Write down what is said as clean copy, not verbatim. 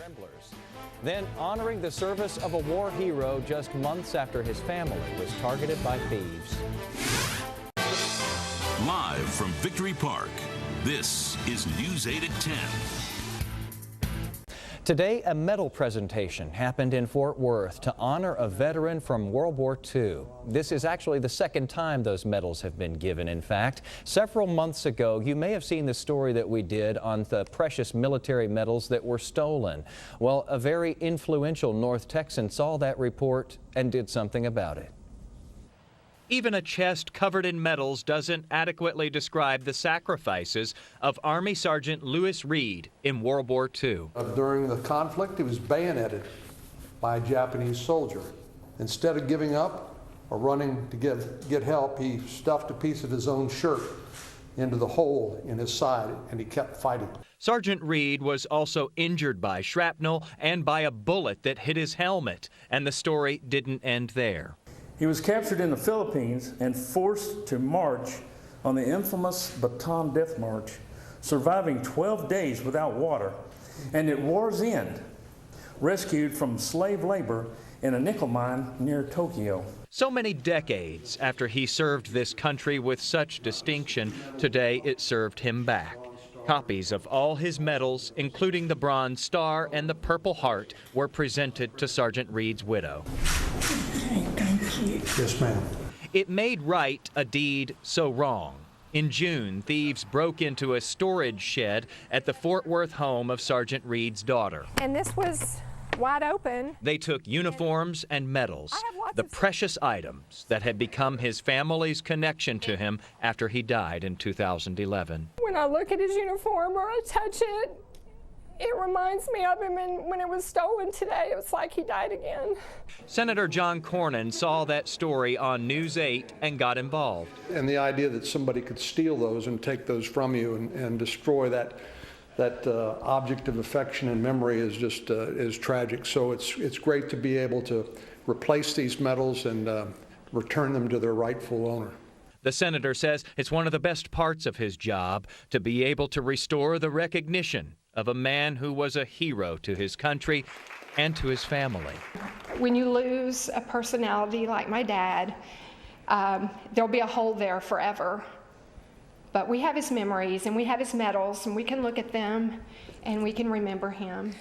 Tremblers. Then honoring the service of a war hero just months after his family was targeted by thieves. Live from Victory Park, this is News 8 at 10. Today, a medal presentation happened in Fort Worth to honor a veteran from World War II. This is actually the second time those medals have been given, in fact. Several months ago, you may have seen the story that we did on the precious military medals that were stolen. Well, a very influential North Texan saw that report and did something about it. Even a chest covered in medals doesn't adequately describe the sacrifices of Army Sergeant Lewis Reed in World War II. During the conflict, he was bayoneted by a Japanese soldier. Instead of giving up or running to get help, he stuffed a piece of his own shirt into the hole in his side, and he kept fighting. Sergeant Reed was also injured by shrapnel and by a bullet that hit his helmet, and the story didn't end there. He was captured in the Philippines and forced to march on the infamous Bataan Death March, surviving 12 days without water, and at war's end, rescued from slave labor in a nickel mine near Tokyo. So many decades after he served this country with such distinction, today it served him back. Copies of all his medals, including the Bronze Star and the Purple Heart, were presented to Sergeant Reed's widow. Yes, ma'am. It made right a deed so wrong. In June, thieves broke into a storage shed at the Fort Worth home of Sergeant Reed's daughter. And this was wide open. They took uniforms and medals, the precious items that had become his family's connection to him after he died in 2011. When I look at his uniform or I touch it, it reminds me of him, and when it was stolen today, it was like he died again. Senator John Cornyn saw that story on News 8 and got involved. And the idea that somebody could steal those and take those from you and destroy that object of affection and memory is just is tragic. So it's great to be able to replace these medals and return them to their rightful owner. The senator says it's one of the best parts of his job to be able to restore the recognition of a man who was a hero to his country and to his family. When you lose a personality like my dad, there'll be a hole there forever. But we have his memories and we have his medals, and we can look at them and we can remember him.